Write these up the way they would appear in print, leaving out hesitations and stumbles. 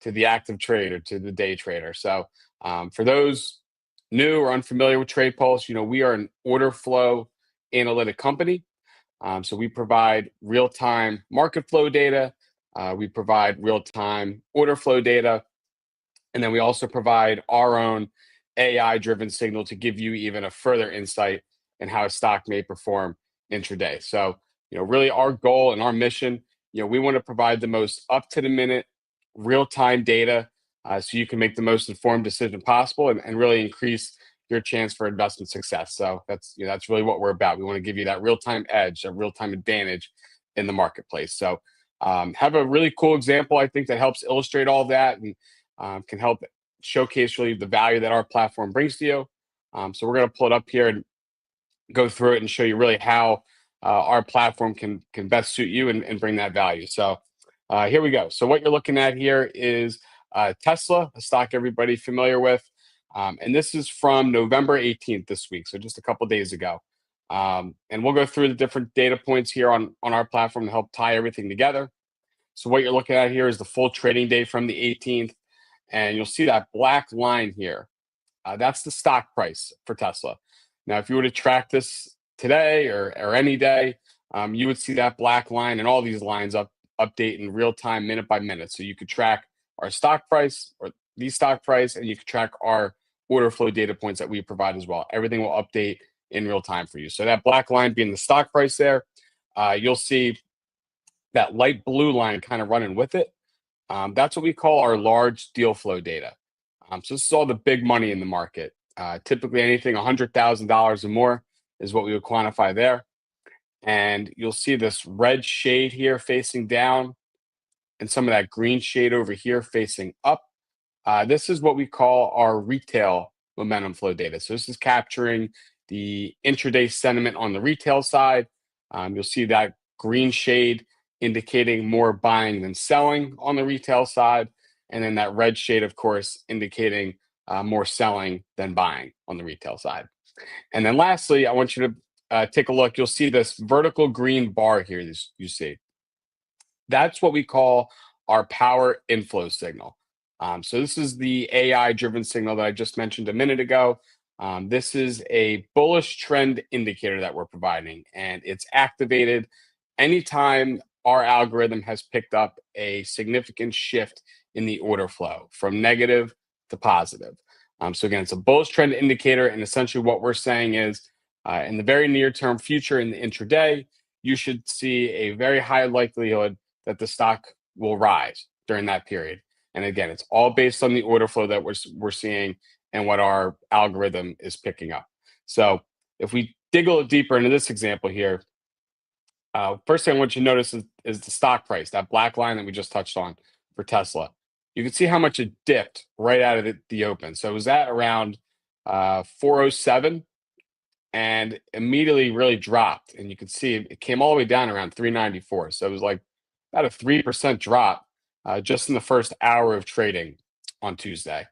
to the active trader to the day trader. So for those new or unfamiliar with Trade Pulse, we are an order flow analytic company. So we provide real-time market flow data. We provide real-time order flow data. And then we also provide our own AI-driven signal to give you even a further insight in how a stock may perform intraday. So, really our goal and our mission, we want to provide the most up-to-the-minute, real-time data so you can make the most informed decision possible and really increase your chance for investment success. So that's really what we're about. We want to give you that real-time edge, a real-time advantage in the marketplace. So have a really cool example, I think, that helps illustrate all that and can help showcase really the value that our platform brings to you. So we're going to pull it up here and go through it and show you really how our platform can best suit you and bring that value. So here we go. So what you're looking at here is Tesla, a stock everybody familiar with. And this is from November 18th this week, so just a couple days ago. And we'll go through the different data points here on our platform to help tie everything together. So what you're looking at here is the full trading day from the 18th. And you'll see that black line here. That's the stock price for Tesla. Now, if you were to track this today or any day, you would see that black line and all these lines update in real time, minute by minute. So you could track our stock price or the stock price, and you could track our order flow data points that we provide as well. Everything will update in real time for you. So that black line being the stock price there, you'll see that light blue line kind of running with it. That's what we call our large deal flow data. So this is all the big money in the market. Typically anything $100,000 or more is what we would quantify there. And you'll see this red shade here facing down and some of that green shade over here facing up. This is what we call our retail momentum flow data. So this is capturing the intraday sentiment on the retail side. You'll see that green shade indicating more buying than selling on the retail side. And then that red shade, of course, indicating more selling than buying on the retail side. And then lastly, I want you to take a look. You'll see this vertical green bar here you see. That's what we call our power inflow signal. So this is the AI-driven signal that I just mentioned a minute ago. This is a bullish trend indicator that we're providing, and it's activated anytime our algorithm has picked up a significant shift in the order flow from negative to positive. So again, it's a bullish trend indicator, and essentially what we're saying is in the very near-term future in the intraday, you should see a very high likelihood that the stock will rise during that period. And again, it's all based on the order flow that we're seeing and what our algorithm is picking up. So if we dig a little deeper into this example here, first thing I want you to notice is the stock price, that black line that we just touched on for Tesla. You can see how much it dipped right out of the open. So it was at around 407 and immediately really dropped. And you can see it came all the way down around 394. So it was like about a 3% drop just in the first hour of trading on Tuesday.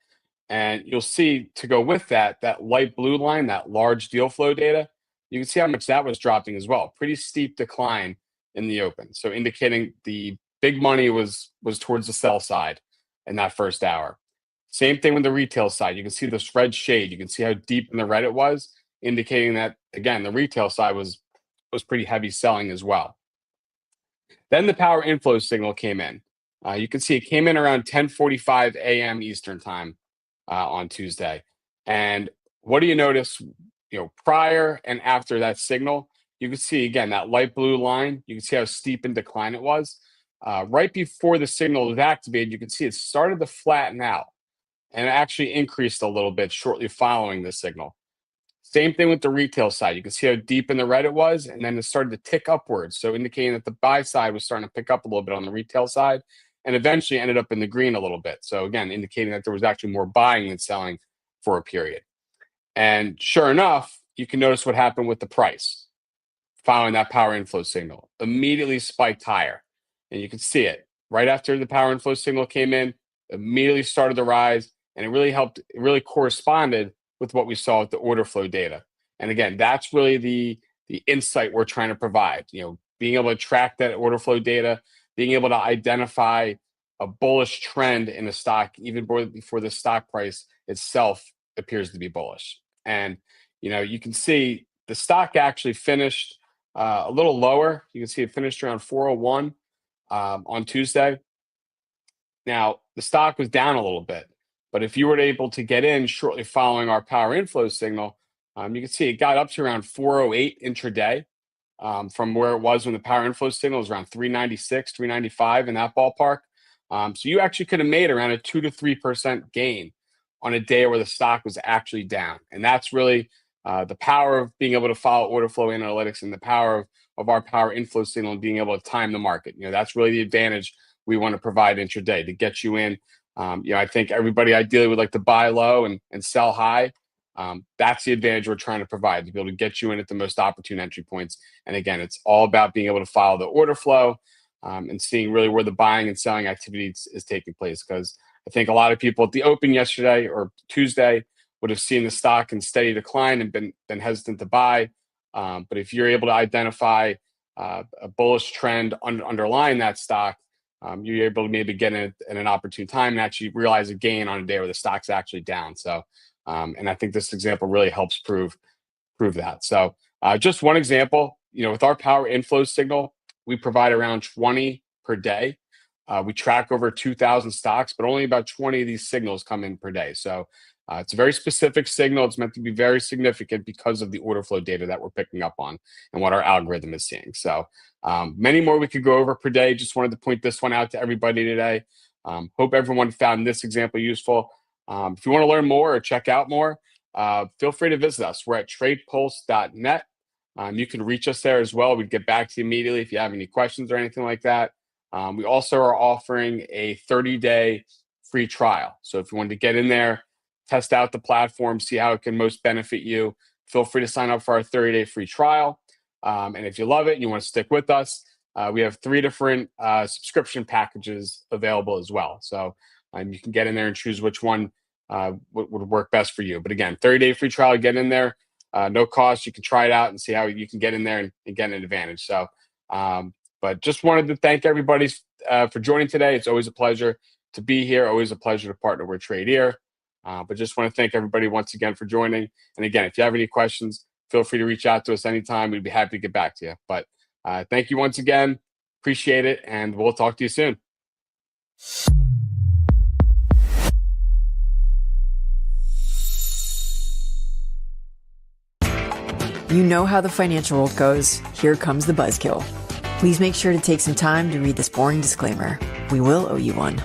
And you'll see to go with that light blue line, that large deal flow data, you can see how much that was dropping as well. Pretty steep decline in the open. So indicating the big money was towards the sell side in that first hour. Same thing with the retail side. You can see this red shade. You can see how deep in the red it was, indicating that, again, the retail side was pretty heavy selling as well. Then the power inflow signal came in. You can see it came in around 10:45 a.m. Eastern time on Tuesday. And what do you notice? Prior and after that signal, you can see again that light blue line. You can see how steep in decline it was. Right before the signal was activated, you can see it started to flatten out and it actually increased a little bit shortly following the signal. Same thing with the retail side. You can see how deep in the red it was, and then it started to tick upwards. So indicating that the buy side was starting to pick up a little bit on the retail side and eventually ended up in the green a little bit. So again, indicating that there was actually more buying than selling for a period. And sure enough, you can notice what happened with the price following that power inflow signal. Immediately spiked higher. And you can see it right after the power inflow signal came in, immediately started to rise. And it really corresponded with what we saw with the order flow data. And again, that's really the insight we're trying to provide. Being able to track that order flow data, being able to identify a bullish trend in a stock even before the stock price itself appears to be bullish. And you can see the stock actually finished a little lower. You can see it finished around 401 on Tuesday. Now, the stock was down a little bit, but if you were able to get in shortly following our power inflow signal, you can see it got up to around 408 intraday from where it was when the power inflow signal was around 396, 395 in that ballpark. So you actually could have made around a 2 to 3% gain on a day where the stock was actually down. And that's really the power of being able to follow order flow analytics and the power of our power inflow signal and being able to time the market. That's really the advantage we want to provide intraday to get you in. I think everybody ideally would like to buy low and sell high. That's the advantage we're trying to provide, to be able to get you in at the most opportune entry points. And again, it's all about being able to follow the order flow and seeing really where the buying and selling activity is taking place. Because I think a lot of people at the open yesterday or Tuesday would have seen the stock in steady decline and been hesitant to buy. But if you're able to identify a bullish trend underlying that stock, you're able to maybe get in at an opportune time and actually realize a gain on a day where the stock's actually down. So, and I think this example really helps prove that. So, just one example, with our power inflow signal, we provide around 20 per day. We track over 2,000 stocks, but only about 20 of these signals come in per day. So it's a very specific signal. It's meant to be very significant because of the order flow data that we're picking up on and what our algorithm is seeing. So many more we could go over per day. Just wanted to point this one out to everybody today. Hope everyone found this example useful. If you want to learn more or check out more, feel free to visit us. We're at tradepulse.net. You can reach us there as well. We'd get back to you immediately if you have any questions or anything like that. We also are offering a 30-day free trial. So if you wanted to get in there, test out the platform, see how it can most benefit you, feel free to sign up for our 30-day free trial. And if you love it and you want to stick with us, we have 3 different subscription packages available as well. So you can get in there and choose which one would work best for you. But again, 30-day free trial, get in there. No cost. You can try it out and see how you can get in there and get an advantage. So, but just wanted to thank everybody for joining today. It's always a pleasure to be here. Always a pleasure to partner with Tradier. But just want to thank everybody once again for joining. And again, if you have any questions, feel free to reach out to us anytime. We'd be happy to get back to you. But thank you once again. Appreciate it. And we'll talk to you soon. You know how the financial world goes. Here comes the buzzkill. Please make sure to take some time to read this boring disclaimer. We will owe you one.